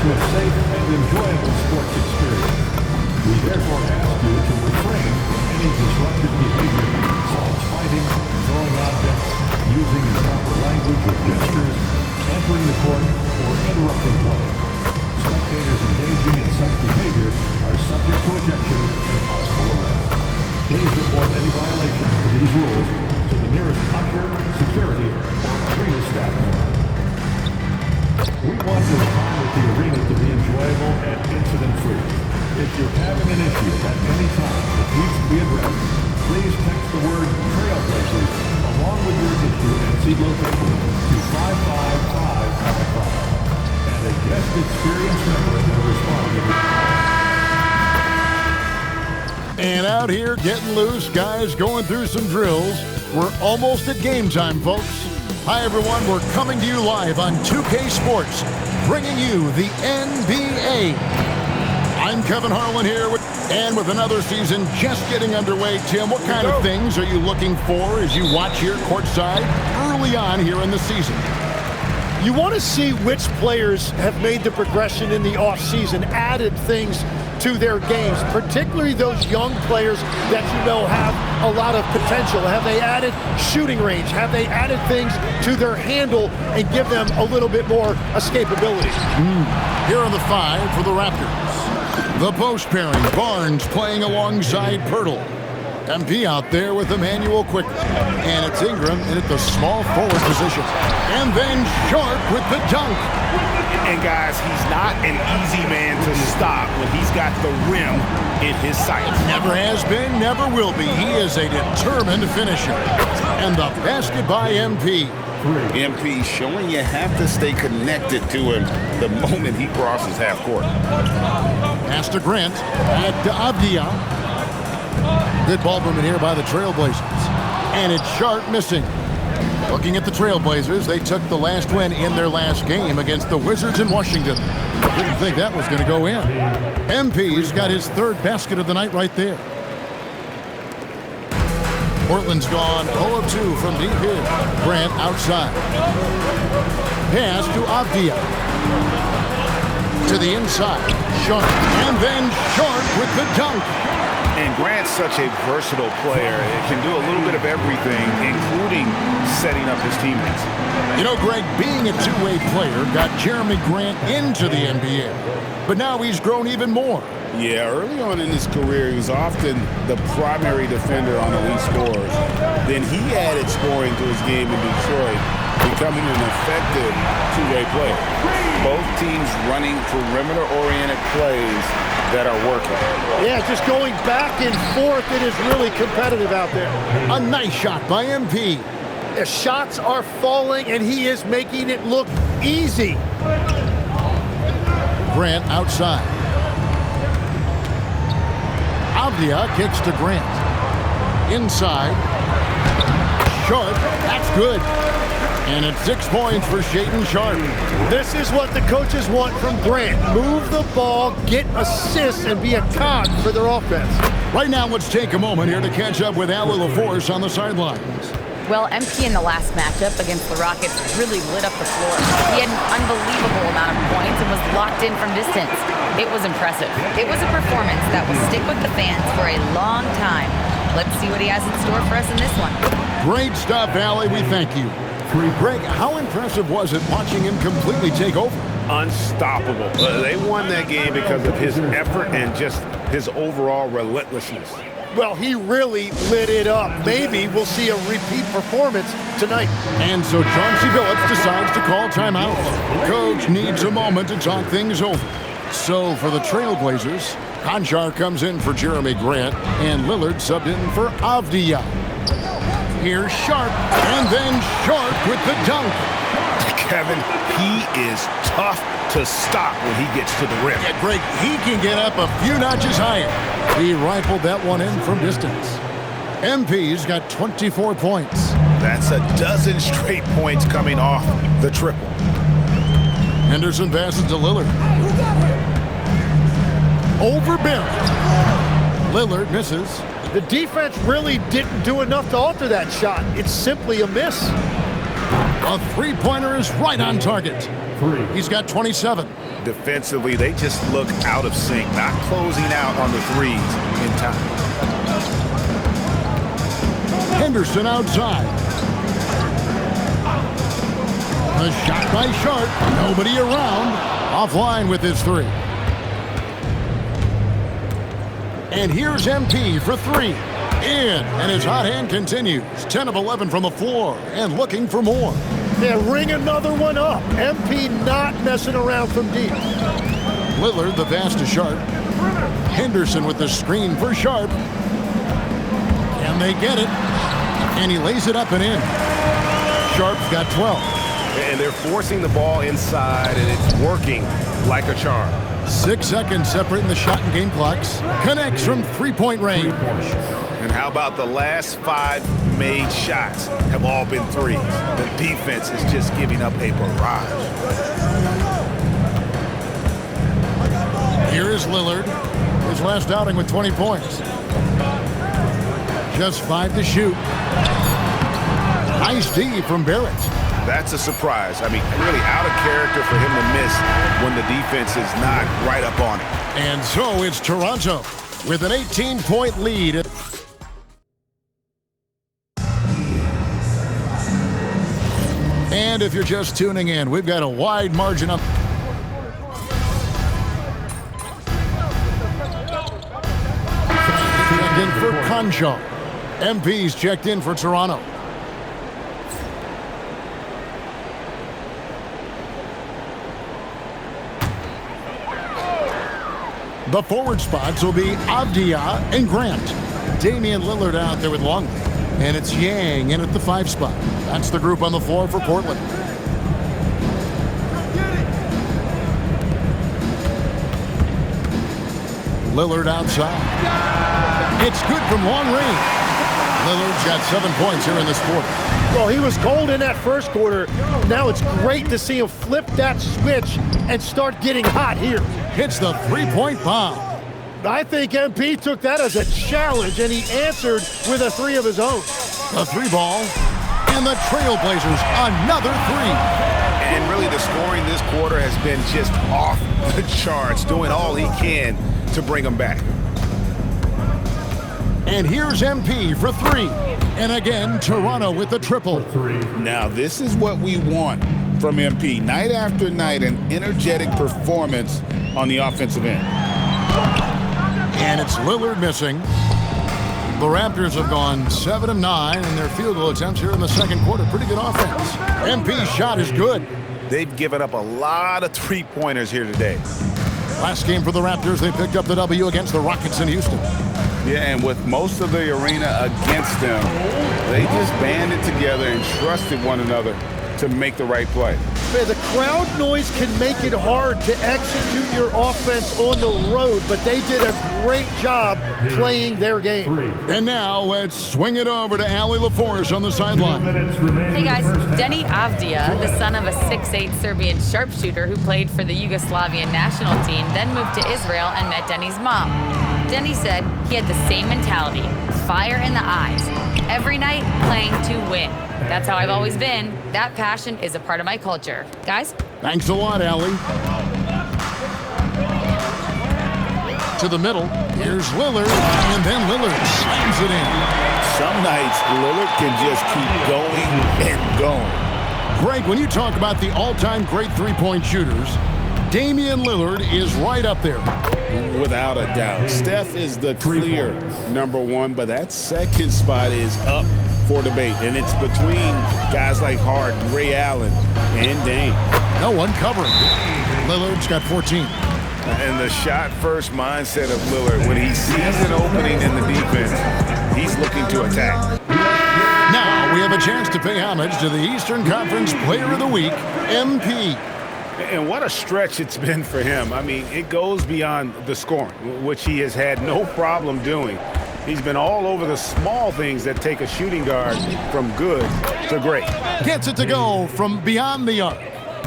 to a safe and enjoyable sports experience. We therefore ask you to refrain from any disruptive behavior, such as fighting, throwing objects, using improper language or gestures, entering the court, or interrupting play. Spectators engaging in such behavior are subject to ejection and possible arrest. Please report any violations of these rules to the nearest usher, security, or arena staff member. We want your time at the arena to be enjoyable and incident-free. If you're having an issue at any time that needs to be addressed, please text the word Trailblazers along with your issue and seat location to 55555. And a guest experience member will respond. And out here getting loose, guys going through some drills. We're almost at game time, folks. Hi, everyone. We're coming to you live on 2K Sports, bringing you the NBA. I'm Kevin Harlan here with another season just getting underway. Tim, what kind of things are you looking for as you watch here courtside early on here in the season? You want to see which players have made the progression in the offseason, added things to their games, particularly those young players that you know have a lot of potential. Have they added shooting range? Have they added things to their handle and give them a little bit more escapability? Here are the five for the Raptors. The post pairing, Barnes playing alongside Pirtle. MP out there with Emmanuel quickly. And it's Ingram in at the small forward position. And then Sharp with the dunk. And guys, he's not an easy man to stop when he's got the rim in his sights. Never has been, never will be. He is a determined finisher. And the basket by MP. MP showing you have to stay connected to him the moment he crosses half court. Pass to Grant. Back to Avdia. Good ball movement here by the Trailblazers. And it's Sharp missing. Looking at the Trailblazers, they took the last win in their last game against the Wizards in Washington. Didn't think that was going to go in. MP's got his third basket of the night right there. Portland's gone 0 of 2 from deep here. Grant outside. Pass to Avdia. To the inside. Sharp. And then Sharp with the dunk. And Grant's such a versatile player. He can do a little bit of everything, including setting up his teammates. You know, Greg, being a two-way player got Jeremy Grant into the NBA. But now he's grown even more. Yeah, early on in his career, he was often the primary defender on elite scorers. Then he added scoring to his game in Detroit, becoming an effective two-way player. Both teams running perimeter-oriented plays that are working. Yeah, just going back and forth, it is really competitive out there. A nice shot by MP. The shots are falling, and he is making it look easy. Grant outside. Avdia kicks to Grant. Inside. Sharp, that's good. And it's 6 points for Shaedon Sharp. This is what the coaches want from Grant. Move the ball, get assists, and be a cog for their offense. Right now, let's take a moment here to catch up with Allie LaForce on the sidelines. Well, MP in the last matchup against the Rockets really lit up the floor. He had an unbelievable amount of points and was locked in from distance. It was impressive. It was a performance that will stick with the fans for a long time. Let's see what he has in store for us in this one. Great stuff, Allie. We thank you. Greg, how impressive was it watching him completely take over? Unstoppable. They won that game because of his effort and just his overall relentlessness. Well, he really lit it up. Maybe we'll see a repeat performance tonight. And so Chauncey Billups decides to call timeout. Coach needs a moment to talk things over. So for the Trailblazers, Conchar comes in for Jeremy Grant, and Lillard subbed in for Avdia. Here's Sharp, and then Sharp with the dunk. Kevin, he is tough to stop when he gets to the rim. Yeah, Greg, he can get up a few notches higher. He rifled that one in from distance. MP's got 24 points. That's a dozen straight points coming off the triple. Henderson passes to Lillard. Over Barrett. Lillard misses. The defense really didn't do enough to alter that shot. It's simply a miss. A three-pointer is right on target. He's got 27. defensively, they just look out of sync, not closing out on the threes in time. Henderson outside. A shot by Sharp. Nobody around. Offline with his three. And here's MP for three. In, and his hot hand continues. 10 of 11 from the floor and looking for more. Yeah, ring another one up. MP not messing around from deep. Lillard, the pass to Sharp. Henderson with the screen for Sharp. Can they get it? And he lays it up and in. Sharp's got 12. And they're forcing the ball inside, and it's working like a charm. 6 seconds separating the shot and game clocks. Connects from three-point range. And how about the last 5 made shots have all been threes? The defense is just giving up a barrage. Here is Lillard. His last outing with 20 points. Just 5 to shoot. Nice D from Barrett. That's a surprise. I mean, really out of character for him to miss when the defense is not right up on it. And so it's Toronto with an 18-point lead. And if you're just tuning in, we've got a wide margin up. Checked in for Conjo. MP's checked in for Toronto. The forward spots will be Avdia and Grant. Damian Lillard out there with Longley. And it's Yang in at the 5 spot. That's the group on the floor for Portland. Lillard outside. It's good from long range. Lillard's got 7 points here in this quarter. Well, he was cold in that first quarter. Now it's great to see him flip that switch and start getting hot here. Hits the three-point bomb. I think MP took that as a challenge, and he answered with a 3 of his own. A 3 ball. And the Trailblazers, another 3. And really the scoring this quarter has been just off the charts, doing all he can to bring them back. And here's MP for 3. And again, Toronto with the triple. Now, this is what we want from MP. Night after night, an energetic performance on the offensive end. And it's Lillard missing. The Raptors have gone 7 of 9 in their field goal attempts here in the second quarter. Pretty good offense. MP's shot is good. They've given up a lot of three-pointers here today. Last game for the Raptors, they picked up the W against the Rockets in Houston. Yeah, and with most of the arena against them, they just banded together and trusted one another to make the right play. Man, the crowd noise can make it hard to execute your offense on the road, but they did a great job playing their game. And now let's swing it over to Allie LaForce on the sideline. Hey guys, Denny Avdia, the son of a 6'8 Serbian sharpshooter who played for the Yugoslavian national team, then moved to Israel and met Denny's mom. Denny said he had the same mentality, fire in the eyes, every night playing to win. That's how I've always been. That passion is a part of my culture. Guys? Thanks a lot, Allie. To the middle, here's Lillard, and then Lillard slams it in. Some nights, Lillard can just keep going and going. Greg, when you talk about the all-time great three-point shooters, Damian Lillard is right up there. Without a doubt. Steph is the clear #1, but that second spot is up for debate, and it's between guys like Harden, Ray Allen, and Dame. No one covering. Lillard's got 14. And the shot-first mindset of Lillard, when he sees an opening in the defense, he's looking to attack. Now we have a chance to pay homage to the Eastern Conference Player of the Week, MP. And what a stretch it's been for him. I mean, it goes beyond the scoring, which he has had no problem doing. He's been all over the small things that take a shooting guard from good to great. Gets it to go from beyond the arc.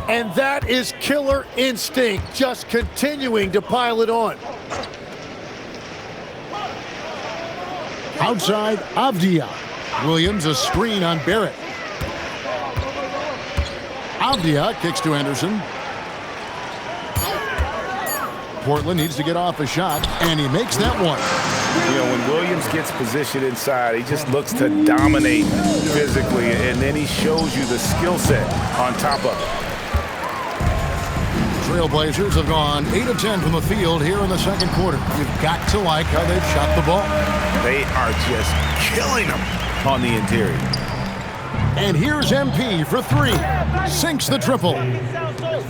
And that is killer instinct, just continuing to pile it on. Outside, Avdia. Williams a screen on Barrett. Avdia kicks to Anderson. Portland needs to get off a shot, and he makes that one. You know, when Williams gets positioned inside, he just looks to dominate physically, and then he shows you the skill set on top of it. Trailblazers have gone 8 of 10 from the field here in the second quarter. You've got to like how they've shot the ball. They are just killing them on the interior. And here's MP for 3. Sinks the triple.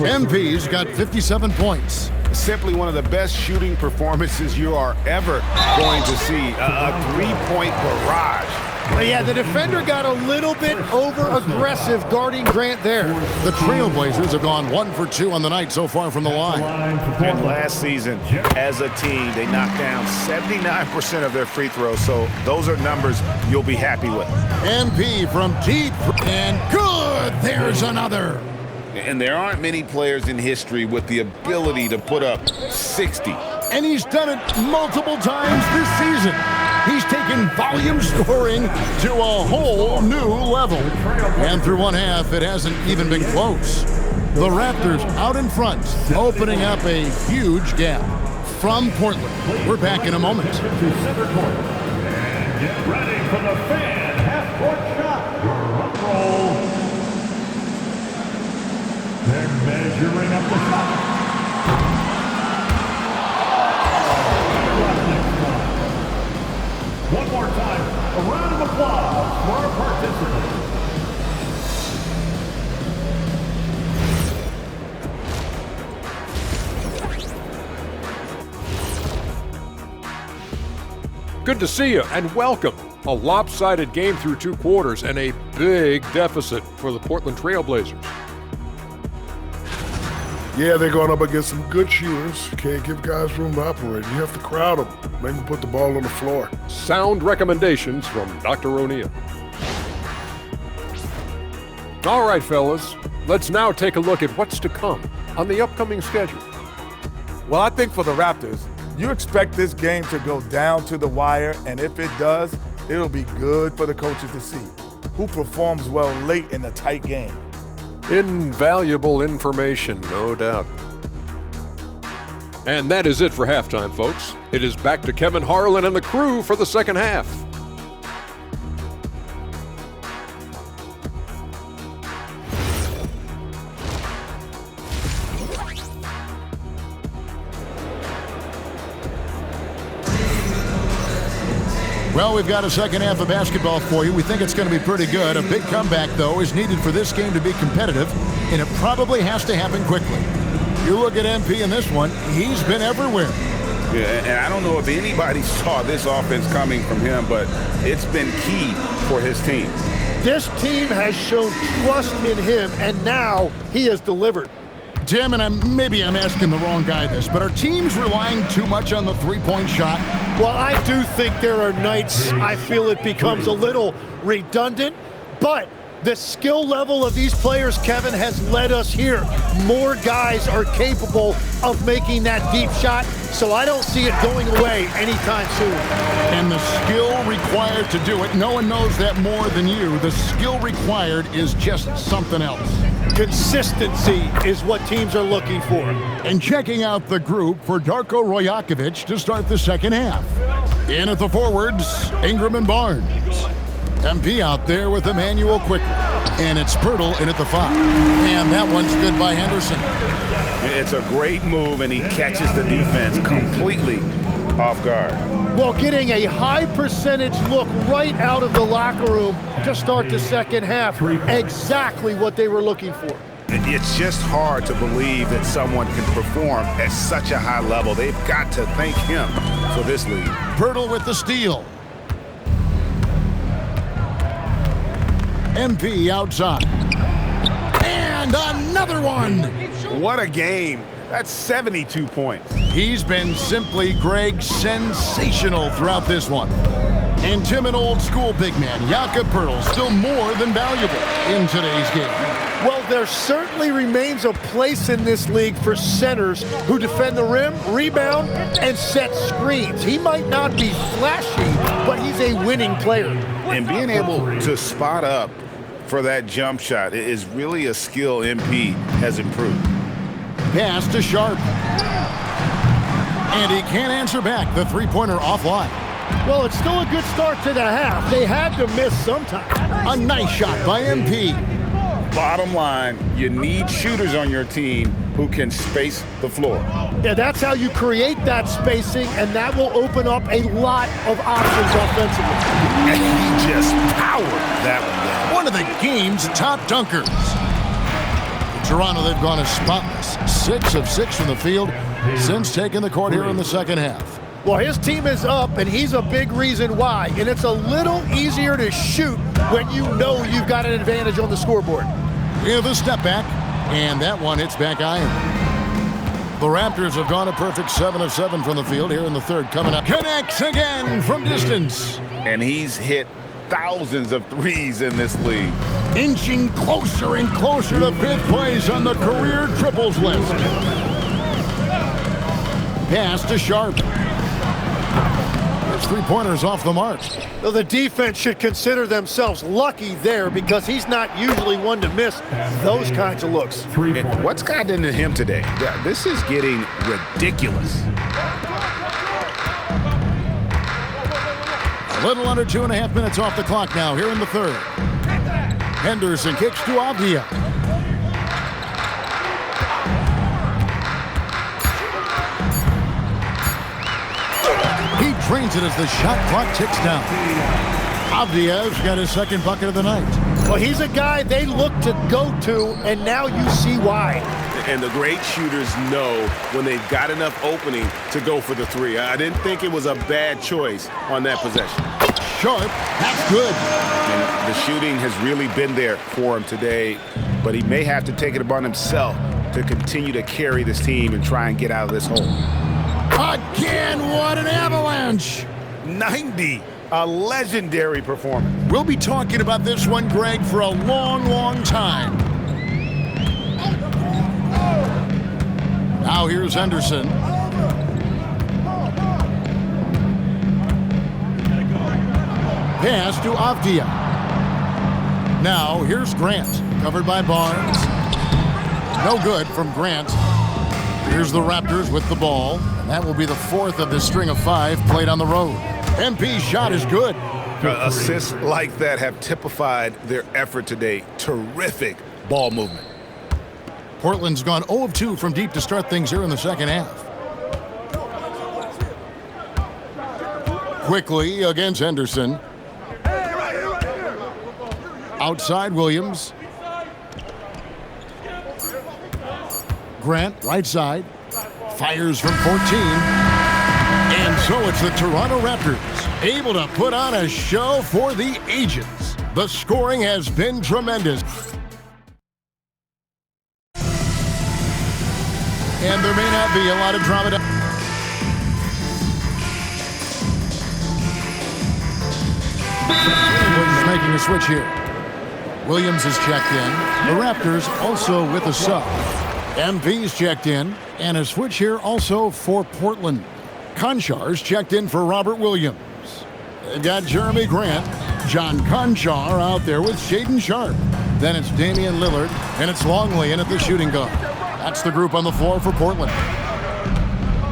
MP's got 57 points. Simply one of the best shooting performances you are ever going to see. A three-point barrage. Yeah, the defender got a little bit over-aggressive guarding Grant there. The Trailblazers have gone 1 for 2 on the night so far from the line. And last season, as a team, they knocked down 79% of their free throws, so those are numbers you'll be happy with. MP from deep, and good! There's another. And there aren't many players in history with the ability to put up 60. And he's done it multiple times this season. He's taken volume scoring to a whole new level. And through one half, it hasn't even been close. The Raptors out in front, opening up a huge gap. From Portland, we're back in a moment. To center court. And get ready for the fan half-court shot. Drum roll. They're measuring up the shot. One more time, a round of applause for our participants. Good to see you and welcome. A lopsided game through 2 quarters and a big deficit for the Portland Trailblazers. Yeah, they're going up against some good shooters. Can't give guys room to operate. You have to crowd them, make them put the ball on the floor. Sound recommendations from Dr. O'Neill. All right, fellas, let's now take a look at what's to come on the upcoming schedule. Well, I think for the Raptors, you expect this game to go down to the wire, and if it does, it'll be good for the coaches to see who performs well late in a tight game. Invaluable information, no doubt. And that is it for halftime, folks. It is back to Kevin Harlan and the crew for the second half. Well, we've got a second half of basketball for you. We think it's going to be pretty good. A big comeback, though, is needed for this game to be competitive, and it probably has to happen quickly. You look at MP in this one, he's been everywhere. Yeah, and I don't know if anybody saw this offense coming from him, but it's been key for his team. This team has shown trust in him, and now he has delivered. Jim, and maybe I'm asking the wrong guy this, but are teams relying too much on the three-point shot? Well, I do think there are nights I feel it becomes a little redundant, but the skill level of these players, Kevin, has led us here. More guys are capable of making that deep shot, so I don't see it going away anytime soon. And the skill required to do it, no one knows that more than you. The skill required is just something else. Consistency is what teams are looking for. And checking out the group for Darko Rojakovic to start the second half. In at the forwards, Ingram and Barnes. MP out there with Emmanuel quickly. And it's Pirtle in at the 5. And that one's good by Henderson. It's a great move, and he catches the defense completely off guard. Well, getting a high percentage look right out of the locker room to start the second half. Exactly what they were looking for. It's just hard to believe that someone can perform at such a high level. They've got to thank him for this lead. Pirtle with the steal. MP outside. And another one. What a game. That's 72 points. He's been simply, Greg, sensational throughout this one. And Tim, an old school big man, Jakob Pirtle, still more than valuable in today's game. Well, there certainly remains a place in this league for centers who defend the rim, rebound, and set screens. He might not be flashy, but he's a winning player. And being able to spot up for that jump shot is really a skill MP has improved. Pass to Sharp. And he can't answer back. The three-pointer offline. Well, it's still a good start to the half. They had to miss sometime. A nice shot by MP. Bottom line, you need shooters on your team who can space the floor. Yeah, that's how you create that spacing, and that will open up a lot of options offensively. And he just powered that one down. One of the game's top dunkers. In Toronto, they've gone as spotless. 6 of 6 from the field since taking the court here in the second half. Well, his team is up, and he's a big reason why. And it's a little easier to shoot when you know you've got an advantage on the scoreboard. We have a step back, and that one hits back iron. The Raptors have gone a perfect 7 of 7 from the field here in the third. Coming up, connects again from distance. And he's hit thousands of threes in this league. Inching closer and closer to fifth place on the career triples list. Pass to Sharp. His three-pointers off the mark. Well, the defense should consider themselves lucky there because he's not usually one to miss those kinds of looks. And what's gotten into him today? Yeah, this is getting ridiculous. A little under 2.5 minutes off the clock now here in the third. Henderson kicks to Avdia. He drains it as the shot clock ticks down. Avdia's got his second bucket of the night. Well, he's a guy they look to go to, and now you see why. And the great shooters know when they've got enough opening to go for the three. I didn't think it was a bad choice on that possession. Sharp, that's good. And the shooting has really been there for him today, but he may have to take it upon himself to continue to carry this team and try and get out of this hole. Again, what an avalanche. 90, a legendary performance. We'll be talking about this one, Greg, for a long, long time. Now here's Henderson. Pass to Avdia. Now here's Grant, covered by Barnes. No good from Grant. Here's the Raptors with the ball. And that will be the fourth of the string of 5 played on the road. MP's shot is good. Assists like that have typified their effort today. Terrific ball movement. Portland's gone 0 of 2 from deep to start things here in the second half. Quickly against Henderson. Outside Williams. Grant, right side. Fires from 14. And so it's the Toronto Raptors, able to put on a show for the ages. The scoring has been tremendous. And there may not be a lot of drama. Williams is making a switch here. Williams is checked in. The Raptors also with a sub. MP's checked in. And a switch here also for Portland. Konchar's checked in for Robert Williams. They've got Jeremy Grant, John Konchar out there with Shaedon Sharp. Then it's Damian Lillard, and it's Longley in at the shooting guard. That's the group on the floor for Portland.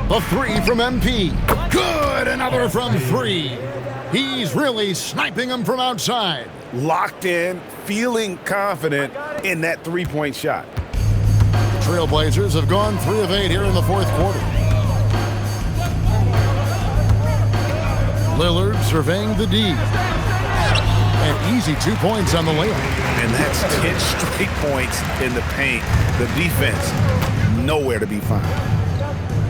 The three from MP. Good, another from 3. He's really sniping them from outside. Locked in, feeling confident in that three-point shot. The Trailblazers have gone 3 of 8 here in the fourth quarter. Lillard surveying the D. And easy 2 points on the layup. And that's 10 straight points in the paint. The defense, nowhere to be found.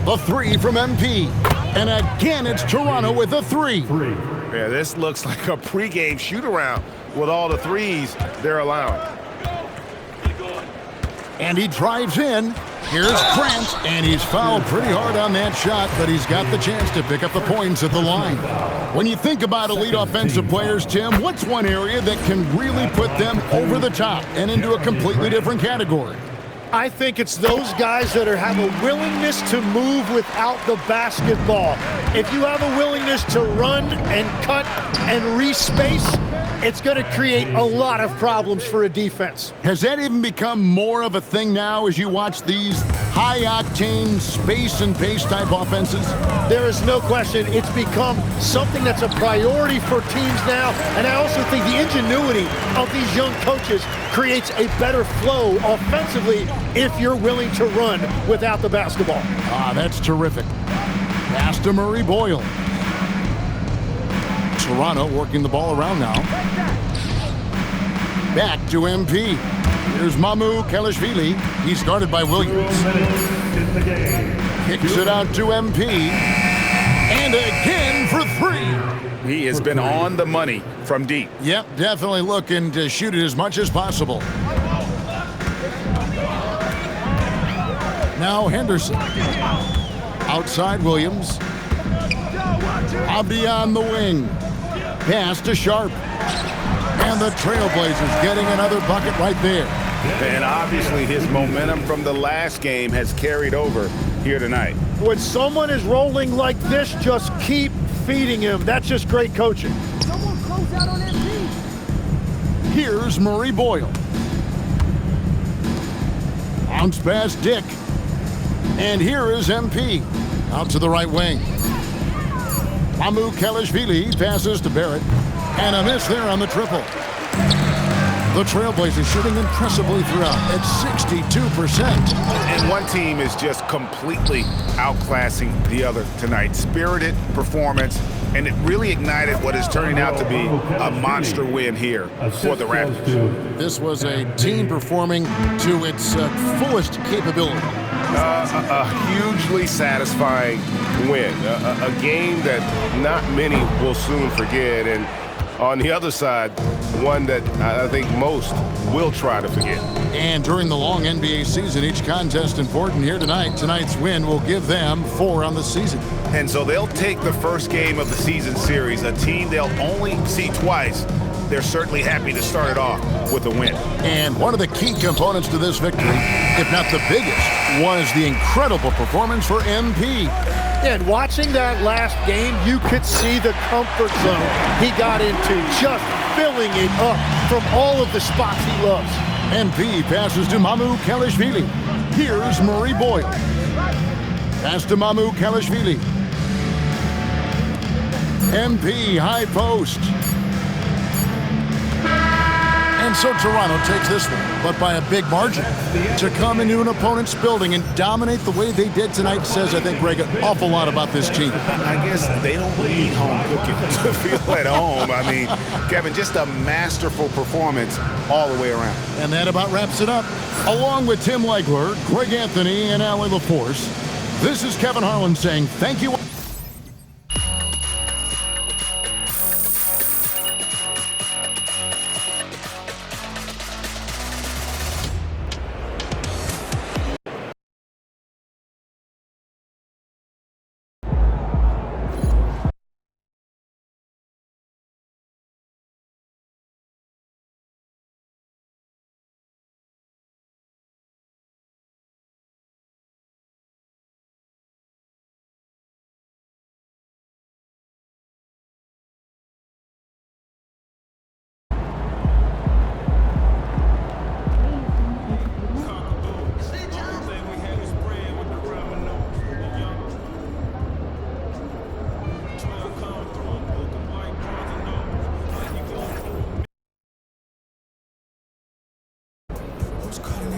The 3 from MP. And again, it's Toronto with the 3. Yeah, this looks like a pregame shoot-around with all the threes they're allowing. And he drives in. Here's Grant, and he's fouled pretty hard on that shot, but he's got the chance to pick up the points at the line. When you think about elite offensive players, Tim, what's one area that can really put them over the top and into a completely different category? I think it's those guys that have a willingness to move without the basketball. If you have a willingness to run and cut and respace, it's going to create a lot of problems for a defense. Has that even become more of a thing now as you watch these high-octane space and pace type offenses? There is no question it's become something that's a priority for teams now, and I also think the ingenuity of these young coaches creates a better flow offensively if you're willing to run without the basketball. That's terrific. Pass to Murray Boyle. Toronto working the ball around now. Back to MP. Here's Mamu Kelishvili. He's guarded by Williams. Kicks it out to MP. And again for three. He has been on the money from deep. Yep, definitely looking to shoot it as much as possible. Now Henderson. Outside Williams. Abdi on the wing. Pass to Sharp. And the Trailblazers getting another bucket right there. And obviously his momentum from the last game has carried over here tonight. When someone is rolling like this, just keep feeding him. That's just great coaching. Someone close out on MP. Here's Murray Boyle. Bounce pass Dick. And here is MP. Out to the right wing. Mamu Kelishvili passes to Barrett. And a miss there on the triple. The Trailblazers shooting impressively throughout at 62%. And one team is just completely outclassing the other tonight. Spirited performance, and it really ignited what is turning out to be a monster win here for the Raptors. This was a team performing to its fullest capability. A hugely satisfying win. A game that not many will soon forget. And on the other side, one that I think most will try to forget. And during the long NBA season, each contest important here tonight. Tonight's win will give them 4 on the season. And so they'll take the first game of the season series, a team they'll only see twice. They're certainly happy to start it off with a win. And one of the key components to this victory, if not the biggest, was the incredible performance for MP. And watching that last game, you could see the comfort zone he got into, just filling it up from all of the spots he loves. MP passes to Mamu Kelishvili. Here's Murray Boyle. Pass to Mamu Kelishvili. MP high post. And so Toronto takes this one, but by a big margin. To come into an opponent's building and dominate the way they did tonight says, I think, Greg, an awful lot about this team. I guess they don't need home cooking to feel at home. I mean, Kevin, just a masterful performance all the way around. And that about wraps it up. Along with Tim Legler, Greg Anthony, and Allie LaForce, this is Kevin Harlan saying thank you.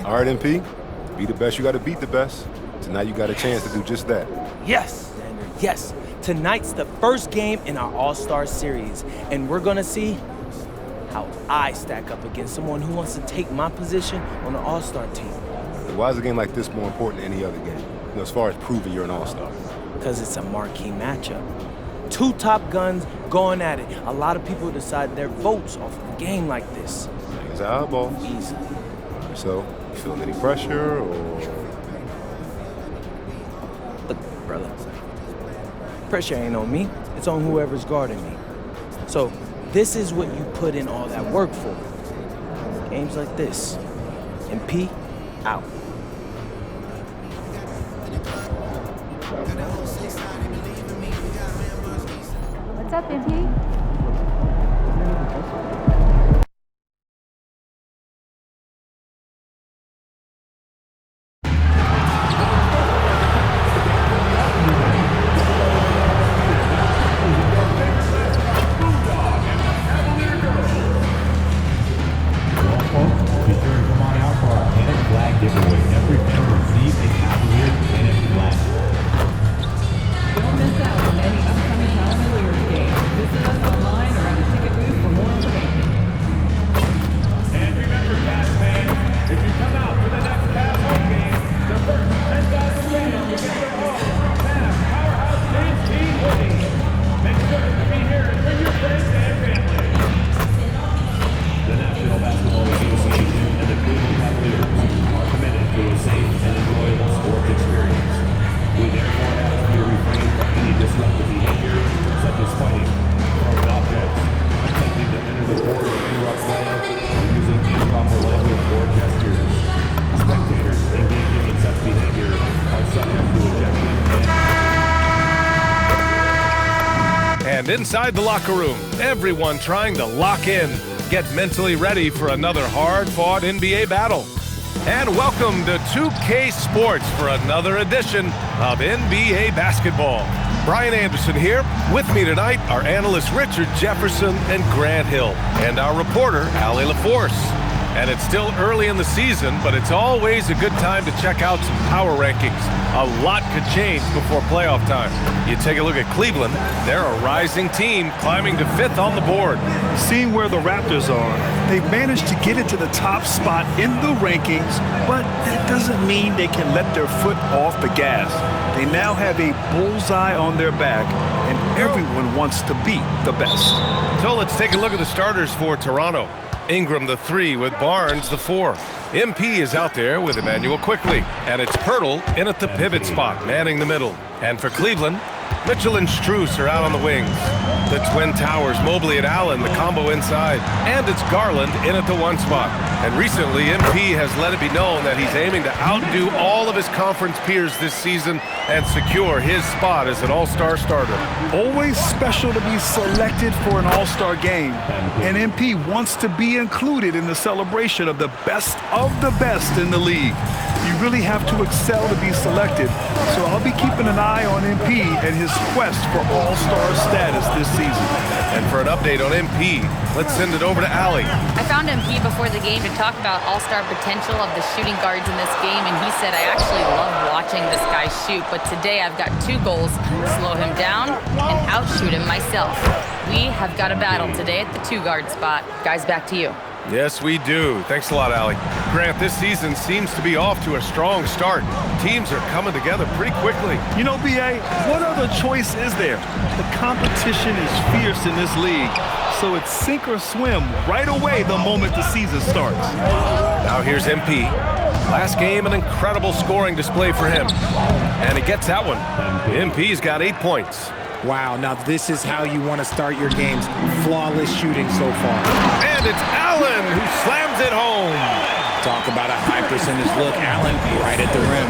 All right, MP, be the best. You got to beat the best. Tonight you got a chance to do just that. Yes, yes. Tonight's the first game in our All-Star series, and we're going to see how I stack up against someone who wants to take my position on the All-Star team. Why is a game like this more important than any other game, as far as proving you're an All-Star? Because it's a marquee matchup. 2 top guns going at it. A lot of people decide their votes off of a game like this. It's eyeball. Easy. So, you feeling any pressure, or? Look, brother, pressure ain't on me. It's on whoever's guarding me. So, this is what you put in all that work for. Games like this. MP, out. What's up, MP? And inside the locker room, everyone trying to lock in, get mentally ready for another hard-fought NBA battle. And welcome to 2K Sports for another edition of NBA basketball. Brian Anderson here. With me tonight are analysts Richard Jefferson and Grant Hill, and our reporter, Allie LaForce. And it's still early in the season, but it's always a good time to check out some power rankings. A lot could change before playoff time. You take a look at Cleveland. They're a rising team climbing to 5th on the board. Seeing where the Raptors are, they've managed to get into the top spot in the rankings, but that doesn't mean they can let their foot off the gas. They now have a bullseye on their back, and everyone wants to beat the best. So let's take a look at the starters for Toronto. Ingram the 3 with Barnes the 4. MP is out there with Emmanuel Quickly, and it's Pirtle in at the pivot spot, manning the middle. And for Cleveland, Mitchell and Strus are out on the wings. The Twin Towers, Mobley and Allen, the combo inside. And it's Garland in at the 1 spot. And recently, MP has let it be known that he's aiming to outdo all of his conference peers this season and secure his spot as an all-star starter. Always special to be selected for an all-star game. And MP wants to be included in the celebration of the best in the league. You really have to excel to be selected, so I'll be keeping an eye on MP and his quest for all-star status this season. And for an update on MP, let's send it over to Allie. I found MP before the game to talk about all-star potential of the shooting guards in this game, and he said, I actually love watching this guy shoot, but today I've got 2 goals, slow him down and outshoot him myself. We have got a battle today at the 2-guard spot. Guys, back to you. Yes, we do. Thanks a lot, Allie. Grant, this season seems to be off to a strong start. Teams are coming together pretty quickly. You know, B.A., what other choice is there? The competition is fierce in this league, so it's sink or swim right away the moment the season starts. Now here's MP. Last game, an incredible scoring display for him. And he gets that one. MP's got 8 points. Wow, now this is how you want to start your games. Flawless shooting so far. And it's Allen who slams it home. Talk about a high percentage look. Allen right at the rim.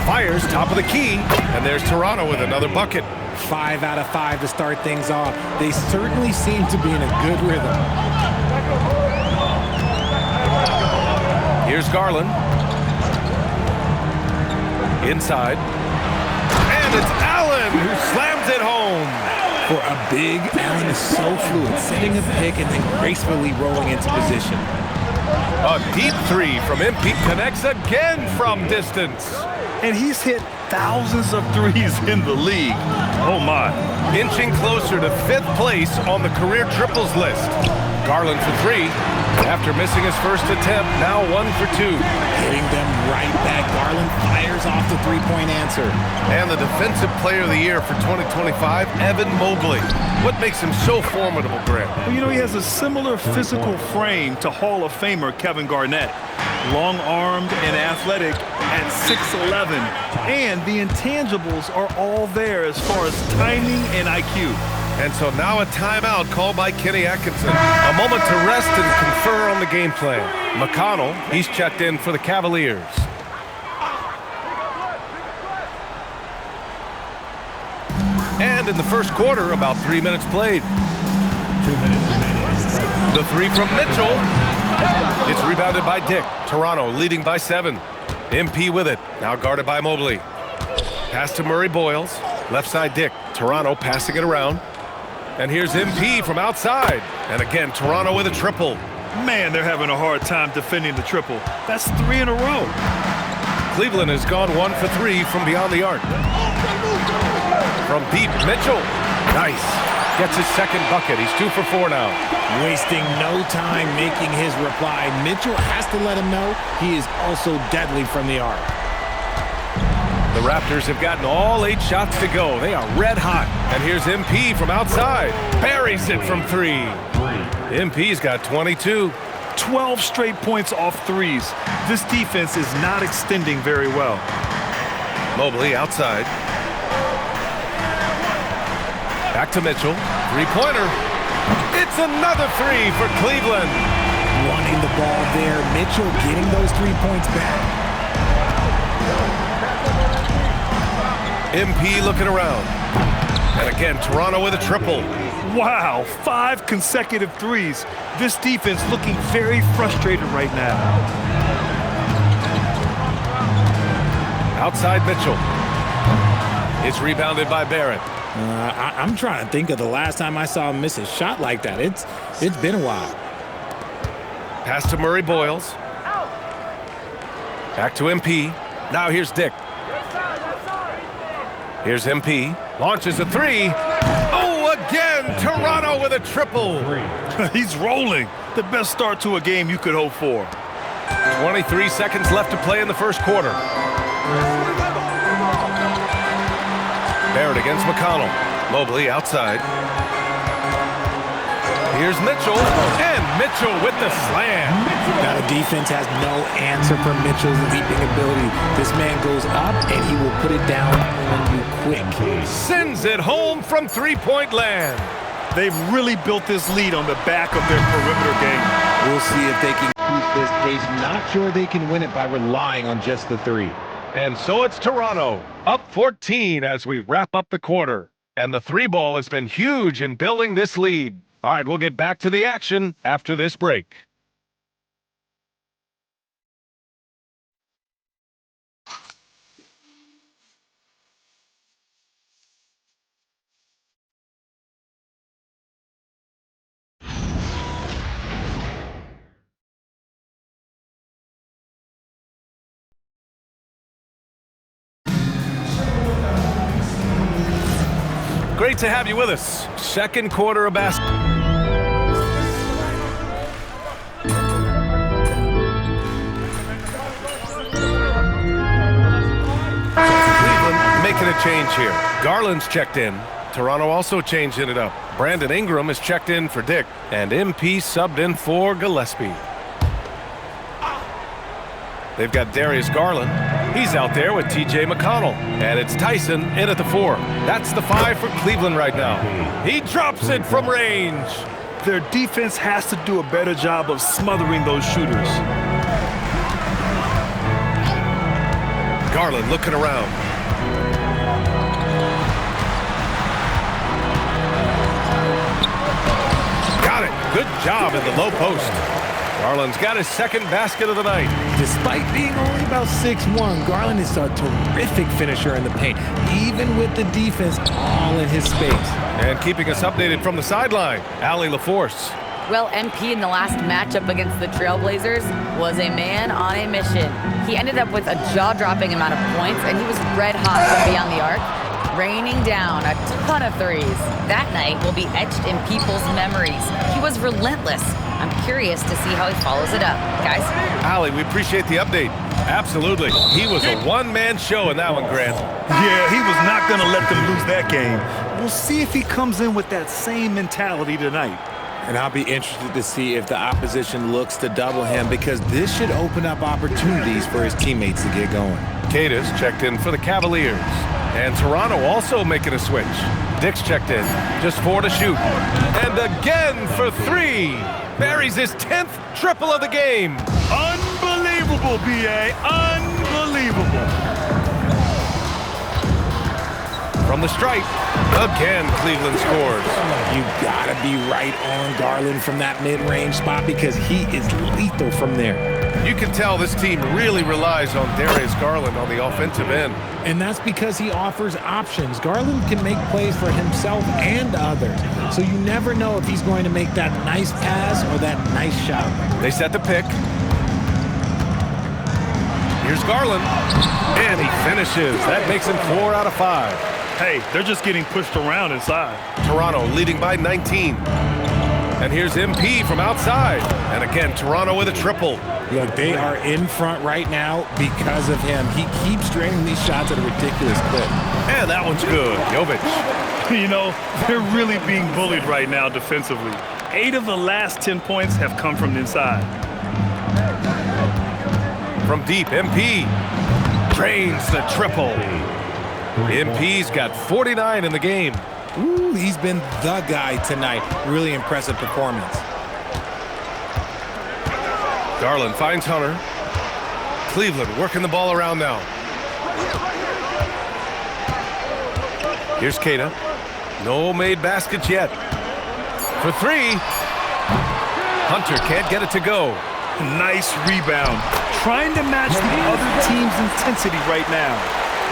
Fires top of the key, and there's Toronto with another bucket. 5 out of 5 to start things off. They certainly seem to be in a good rhythm. Here's Garland. Inside. And it's Allen who slams it home. For a big, Allen is so fluid, setting a pick and then gracefully rolling into position. A deep 3 from MP connects again from distance. And he's hit thousands of threes in the league. Oh, my. Inching closer to 5th place on the career triples list. Garland for 3. After missing his first attempt, now 1 for 2. Hitting them right back. Garland fires off the 3-point answer. And the Defensive Player of the Year for 2025, Evan Mobley. What makes him so formidable, Grant? Well, you know, he has a similar physical frame to Hall of Famer Kevin Garnett. Long-armed and athletic at 6'11". And the intangibles are all there as far as timing and IQ. And so now a timeout called by Kenny Atkinson. A moment to rest and confer on the game plan. McConnell, he's checked in for the Cavaliers. And in the first quarter, about 3 minutes played. 2 minutes remaining. The 3 from Mitchell. It's rebounded by Dick. Toronto leading by 7. MP with it, now guarded by Mobley. Pass to Murray Boyles. Left side Dick. Toronto passing it around. And here's MP from outside. And again, Toronto with a triple. Man, they're having a hard time defending the triple. That's 3 in a row. Cleveland has gone 1 for 3 from beyond the arc. From deep, Mitchell. Nice. Gets his second bucket. He's 2 for 4 now. Wasting no time making his reply. Mitchell has to let him know he is also deadly from the arc. The Raptors have gotten all 8 shots to go. They are red hot. And here's MP from outside. Buries it from 3. MP's got 22. 12 straight points off threes. This defense is not extending very well. Mobley outside. Back to Mitchell. 3-pointer. It's another 3 for Cleveland. Wanting the ball there. Mitchell getting those 3 points back. MP looking around. And again, Toronto with a triple. Wow, 5 consecutive threes. This defense looking very frustrated right now. Outside Mitchell. It's rebounded by Barrett. I'm trying to think of the last time I saw him miss a shot like that. It's been a while. Pass to Murray Boyles. Back to MP. Now here's Dick. Here's MP. Launches a three. Oh, again, Toronto with a triple. He's rolling. The best start to a game you could hope for. 23 seconds left to play in the first quarter. Barrett against McConnell. Mobley outside. Here's Mitchell, and Mitchell with the slam. Now the defense has no answer for Mitchell's leaping ability. This man goes up, and he will put it down on you quick. Sends it home from three-point land. They've really built this lead on the back of their perimeter game. We'll see if they can keep this pace. Not sure they can win it by relying on just the three. And so it's Toronto, up 14 as we wrap up the quarter. And the three ball has been huge in building this lead. All right, we'll get back to the action after this break. Great to have you with us. Second quarter of basketball. Cleveland making a change here. Garland's checked in. Toronto also changing it up. Brandon Ingram is checked in for Dick. And MP subbed in for Gillespie. They've got Darius Garland. He's out there with T.J. McConnell. And it's Tyson in at the 4. That's the 5 for Cleveland right now. He drops it from range. Their defense has to do a better job of smothering those shooters. Garland looking around. Got it. Good job in the low post. Garland's got his second basket of the night. Despite being only about 6'1", Garland is a terrific finisher in the paint, even with the defense all in his space. And keeping us updated from the sideline, Allie LaForce. Well, MP in the last matchup against the Trailblazers was a man on a mission. He ended up with a jaw-dropping amount of points, and he was red hot from beyond the arc, raining down a ton of threes. That night will be etched in people's memories. He was relentless. I'm curious to see how he follows it up. Guys? Allie, we appreciate the update. Absolutely. He was a one-man show in that one, Grant. Yeah, he was not going to let them lose that game. We'll see if he comes in with that same mentality tonight. And I'll be interested to see if the opposition looks to double him, because this should open up opportunities for his teammates to get going. Cadis checked in for the Cavaliers. And Toronto also making a switch. Dick's checked in. Just 4 to shoot. And again for 3. Buries his 10th triple of the game. Unbelievable, B.A. Unbelievable. From the stripe, again Cleveland scores. You gotta be right on Garland from that mid-range spot, because he is lethal from there. You can tell this team really relies on Darius Garland on the offensive end. And that's because he offers options. Garland can make plays for himself and others. So you never know if he's going to make that nice pass or that nice shot. They set the pick. Here's Garland. And he finishes. That makes him 4 out of 5. Hey, they're just getting pushed around inside. Toronto leading by 19. And here's MP from outside. And again, Toronto with a triple. Look, they are in front right now because of him. He keeps draining these shots at a ridiculous clip. And that one's good. Jovic. You know, they're really being bullied right now defensively. 8 of the last 10 points have come from inside. From deep, MP drains the triple. MP's got 49 in the game. Ooh, he's been the guy tonight. Really impressive performance. Garland finds Hunter. Cleveland working the ball around now. Here's Keita. No made baskets yet. For three. Hunter can't get it to go. Nice rebound. Trying to match the other team's intensity right now.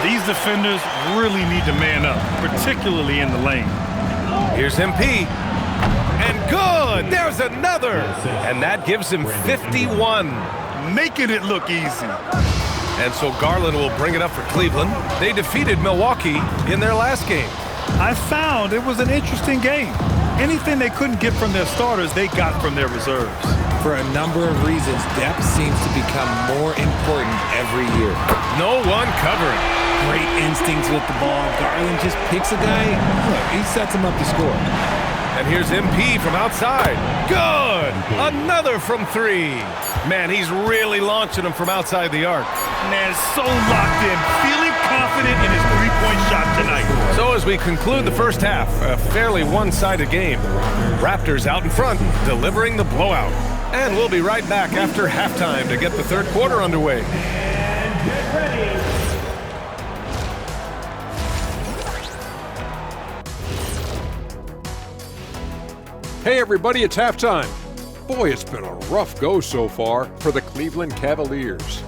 These defenders really need to man up, particularly in the lane. Here's MP. And good! There's another! And that gives him 51. Making it look easy. And so Garland will bring it up for Cleveland. They defeated Milwaukee in their last game. I found it was an interesting game. Anything they couldn't get from their starters, they got from their reserves. For a number of reasons, depth seems to become more important every year. No one covering. Great instincts with the ball. Garland just picks a guy. Look, he sets him up to score. And here's MP from outside. Good! Another from three. Man, he's really launching him from outside the arc. Man, so locked in, feeling confident in his three-point shot tonight. So as we conclude the first half, a fairly one-sided game. Raptors out in front, delivering the blowout. And we'll be right back after halftime to get the third quarter underway. And get ready. Hey everybody, it's halftime. Boy, it's been a rough go so far for the Cleveland Cavaliers.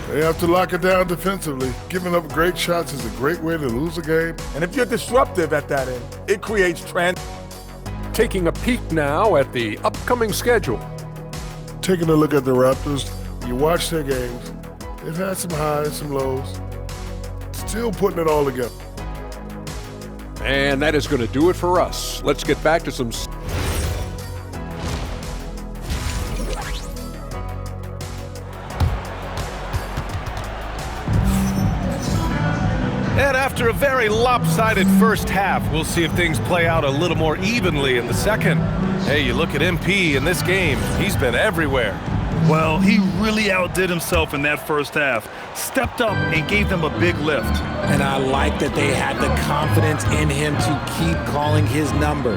They have to lock it down defensively. Giving up great shots is a great way to lose a game. And if you're disruptive at that end, it creates Taking a peek now at the upcoming schedule. Taking a look at the Raptors, you watch their games. They've had some highs, some lows. Still putting it all together. And that is going to do it for us. Let's get back to some... And after a very lopsided first half, we'll see if things play out a little more evenly in the second. Hey, you look at MP in this game, he's been everywhere. Well, he really outdid himself in that first half. Stepped up and gave them a big lift. And I like that they had the confidence in him to keep calling his number.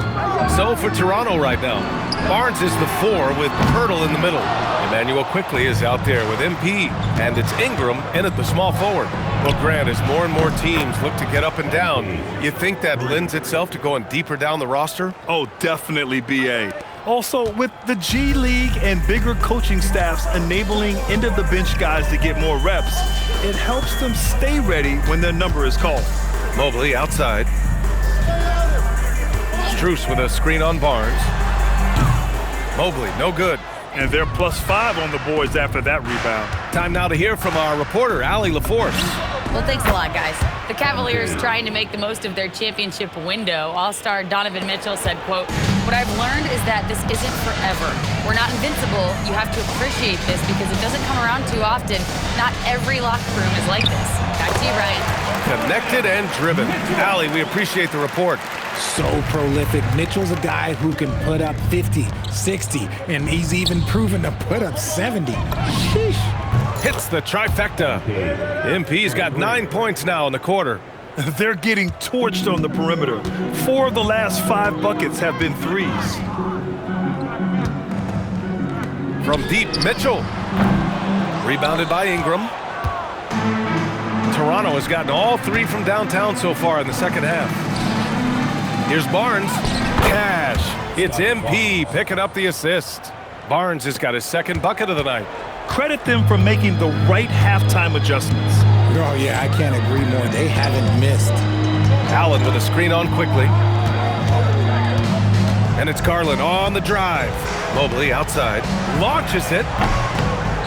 So for Toronto right now, Barnes is the 4 with Pirtle in the middle. Emmanuel quickly is out there with MP, and it's Ingram in at the small forward. Well, Grant, as more and more teams look to get up and down, you think that lends itself to going deeper down the roster? Oh, definitely, BA. Also, with the G League and bigger coaching staffs enabling end-of-the-bench guys to get more reps, it helps them stay ready when their number is called. Mobley outside. Strus with a screen on Barnes. Mobley, no good. And they're +5 on the boards after that rebound. Time now to hear from our reporter, Allie LaForce. Well, thanks a lot, guys. The Cavaliers trying to make the most of their championship window. All-star Donovan Mitchell said, quote, "What I've learned is that this isn't forever. We're not invincible. You have to appreciate this because it doesn't come around too often. Not every locker room is like this." Back to you, Ryan. Connected and driven. Allie, we appreciate the report. So prolific. Mitchell's a guy who can put up 50, 60, and he's even proven to put up 70. Sheesh. Hits the trifecta. MP's got 9 points now in the quarter. They're getting torched on the perimeter. 4 of the last 5 buckets have been threes. From deep, Mitchell. Rebounded by Ingram. Toronto has gotten all 3 from downtown so far in the second half. Here's Barnes. Cash. It's MP picking up the assist. Barnes has got his second bucket of the night. Credit them for making the right halftime adjustments. Oh, yeah, I can't agree more. They haven't missed. Allen with a screen on quickly. And it's Garland on the drive. Mobley outside. Launches it.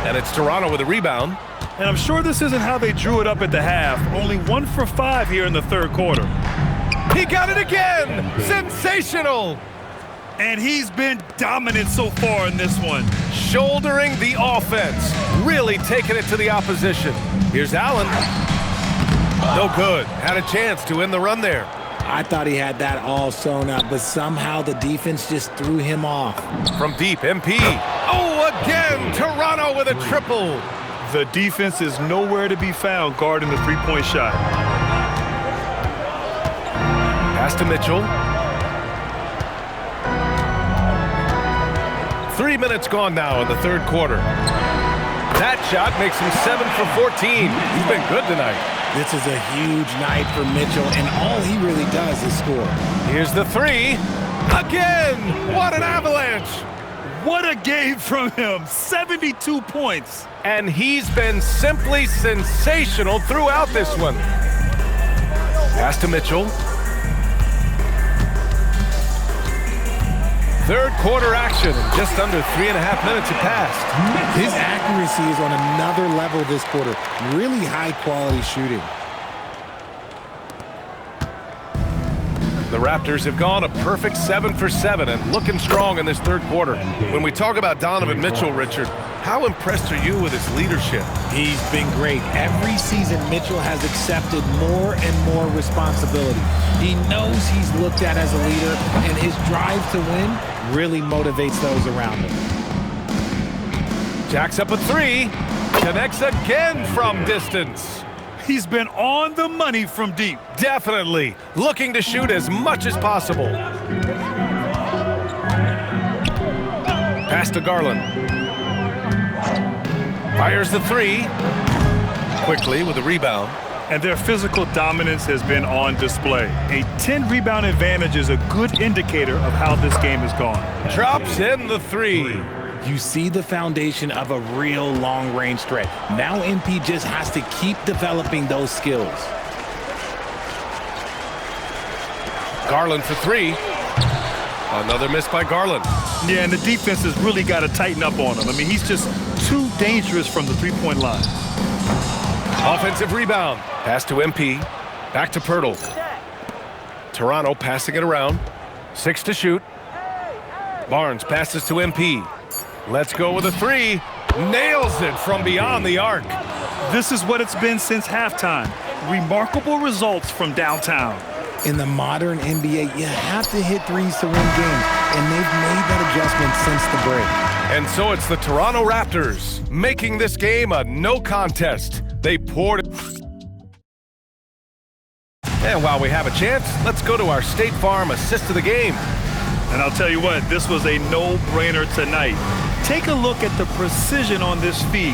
And it's Toronto with a rebound. And I'm sure this isn't how they drew it up at the half. Only 1 for 5 here in the third quarter. He got it again! Sensational! And he's been dominant so far in this one. Shouldering the offense. Really taking it to the opposition. Here's Allen. No good. Had a chance to end the run there. I thought he had that all sewn up, but somehow the defense just threw him off. From deep, MP. Oh, again! Toronto with a triple. The defense is nowhere to be found guarding the three-point shot. Pass to Mitchell. 3 minutes gone now in the third quarter. That shot makes him 7 for 14. He's been good tonight. This is a huge night for Mitchell, and all he really does is score. Here's the three. Again! What an avalanche! What a game from him. 72 points. And he's been simply sensational throughout this one. Pass to Mitchell. Third quarter action. Just under 3.5 minutes have passed. His accuracy is on another level this quarter. Really high quality shooting. The Raptors have gone a perfect 7 for 7 and looking strong in this third quarter. When we talk about Donovan Mitchell, Richard, how impressed are you with his leadership? He's been great. Every season, Mitchell has accepted more and more responsibility. He knows he's looked at as a leader, and his drive to win really motivates those around him. Jacks up a three, connects again from distance. He's been on the money from deep. Definitely looking to shoot as much as possible. Pass to Garland. Fires the three. Quickly with a rebound. And their physical dominance has been on display. A 10-rebound advantage is a good indicator of how this game has gone. Drops in the three. You see the foundation of a real long-range threat. Now MP just has to keep developing those skills. Garland for three. Another miss by Garland. Yeah, and the defense has really got to tighten up on him. I mean, he's just too dangerous from the three-point line. Offensive rebound. Pass to MP. Back to Pirtle. Toronto passing it around. 6 to shoot. Barnes passes to MP. Let's go with a three. Nails it from beyond the arc. This is what it's been since halftime. Remarkable results from downtown. In the modern NBA, you have to hit threes to win games, and they've made that adjustment since the break. And so it's the Toronto Raptors making this game a no contest. They poured it. And while we have a chance, let's go to our State Farm assist of the game. And I'll tell you what, this was a no-brainer tonight. Take a look at the precision on this feed.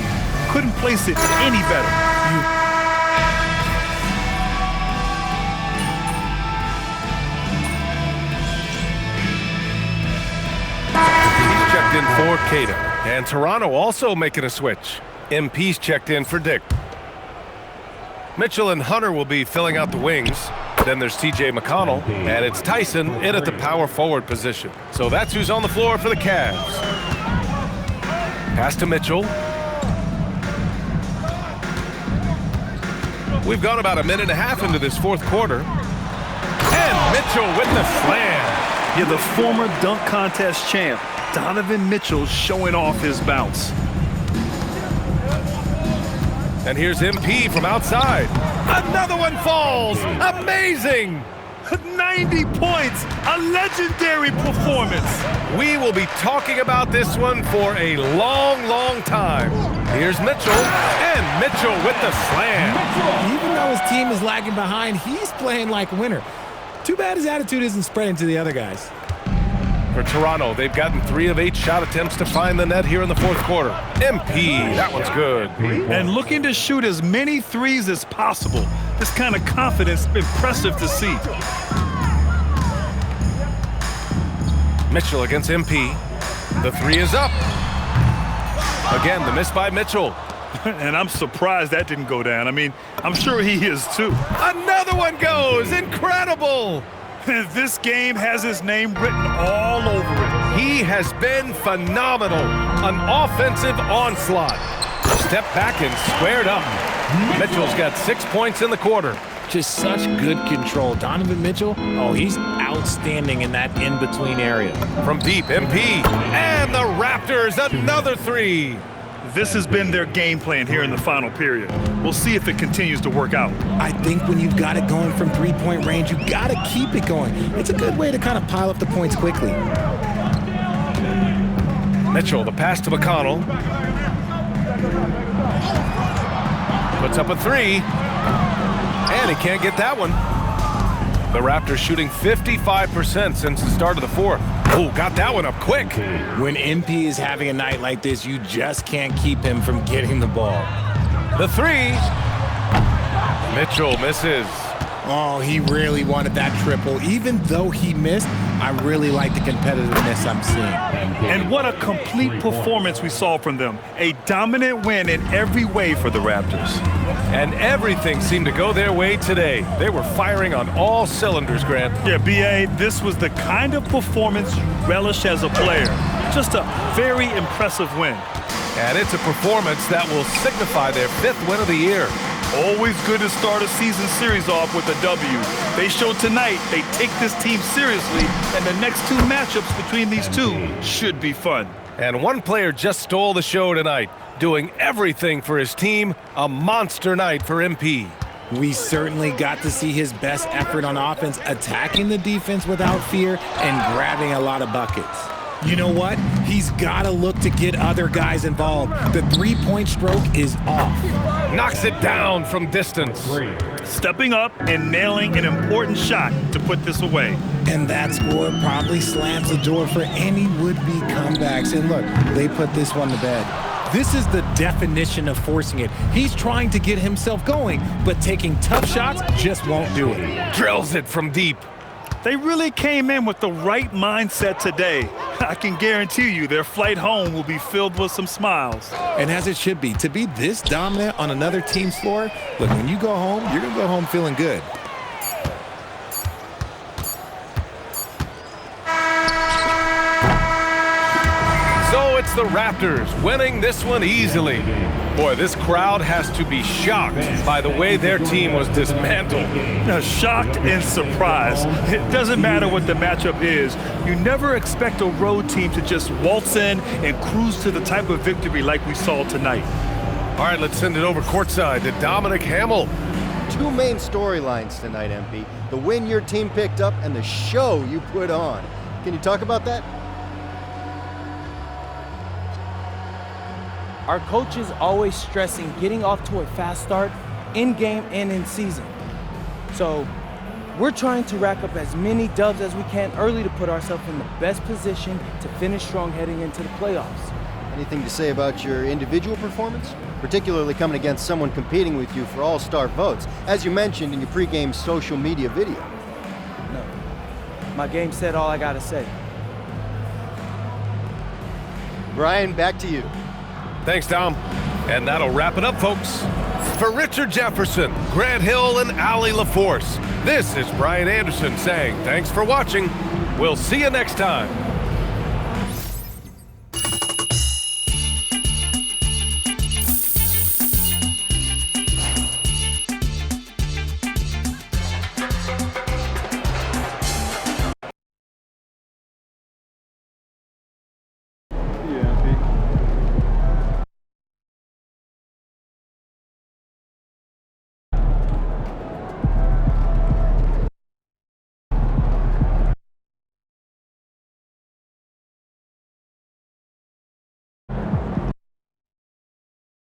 Couldn't place it any better. He's checked in for Cato. And Toronto also making a switch. MP's checked in for Dick. Mitchell and Hunter will be filling out the wings. Then there's T.J. McConnell, and it's Tyson in at the power forward position. So that's who's on the floor for the Cavs. Pass to Mitchell. We've gone about 1.5 minutes into this fourth quarter. And Mitchell with the slam. Yeah, the former dunk contest champ, Donovan Mitchell, showing off his bounce. And here's MP from outside. Another one falls. Amazing. 90 points. A legendary performance. We will be talking about this one for a long, long time. Here's Mitchell. And Mitchell with the slam. Even though his team is lagging behind, he's playing like a winner. Too bad his attitude isn't spreading to the other guys. For Toronto, they've gotten 3 of 8 shot attempts to find the net here in the fourth quarter. MP, that one's good. And looking to shoot as many threes as possible. This kind of confidence, impressive to see. Mitchell against MP. The three is up. Again, the miss by Mitchell. And I'm surprised that didn't go down. I mean, I'm sure he is too. Another one goes. Incredible. This game has his name written all over it. He has been phenomenal. An offensive onslaught. Step back and squared up. Mitchell's got 6 points in the quarter. Just such good control. Donovan Mitchell, oh, he's outstanding in that in-between area. From deep, MP. And the Raptors, another three. This has been their game plan here in the final period. We'll see if it continues to work out. I think when you've got it going from three-point range, you got to keep it going. It's a good way to kind of pile up the points quickly. Mitchell, the pass to McConnell. Puts up a three. And he can't get that one. The Raptors shooting 55% since the start of the fourth. Oh, got that one up quick. When MP is having a night like this, you just can't keep him from getting the ball. The three. Mitchell misses. Oh, he really wanted that triple. Even though he missed, I really like the competitiveness I'm seeing. And what a complete performance we saw from them. A dominant win in every way for the Raptors. And everything seemed to go their way today. They were firing on all cylinders, Grant. Yeah, B.A., this was the kind of performance you relish as a player. Just a very impressive win. And it's a performance that will signify their 5th win of the year. Always good to start a season series off with a W. They showed tonight they take this team seriously, and the next 2 matchups between these two should be fun. And one player just stole the show tonight, doing everything for his team. A monster night for MP. We certainly got to see his best effort on offense, attacking the defense without fear and grabbing a lot of buckets. You know what? He's got to look to get other guys involved. The 3-point stroke is off. Knocks it down from distance. Stepping up and nailing an important shot to put this away. And that score probably slams the door for any would-be comebacks. And look, they put this one to bed. This is the definition of forcing it. He's trying to get himself going, but taking tough shots just won't do it. Drills it from deep. They really came in with the right mindset today. I can guarantee you their flight home will be filled with some smiles. And as it should be, to be this dominant on another team's floor, look, when you go home, you're going to go home feeling good. So it's the Raptors winning this one easily. Boy, this crowd has to be shocked by the way their team was dismantled. Now, shocked and surprised. It doesn't matter what the matchup is. You never expect a road team to just waltz in and cruise to the type of victory like we saw tonight. All right, let's send it over courtside to Dominic Hamill. 2 main storylines tonight, MP. The win your team picked up and the show you put on. Can you talk about that? Our coach is always stressing getting off to a fast start in game and in season. So we're trying to rack up as many dubs as we can early to put ourselves in the best position to finish strong heading into the playoffs. Anything to say about your individual performance? Particularly coming against someone competing with you for all-star votes, as you mentioned in your pregame social media video. No, my game said all I gotta say. Brian, back to you. Thanks, Tom. And that'll wrap it up, folks. For Richard Jefferson, Grant Hill, and Allie LaForce, this is Brian Anderson saying thanks for watching. We'll see you next time.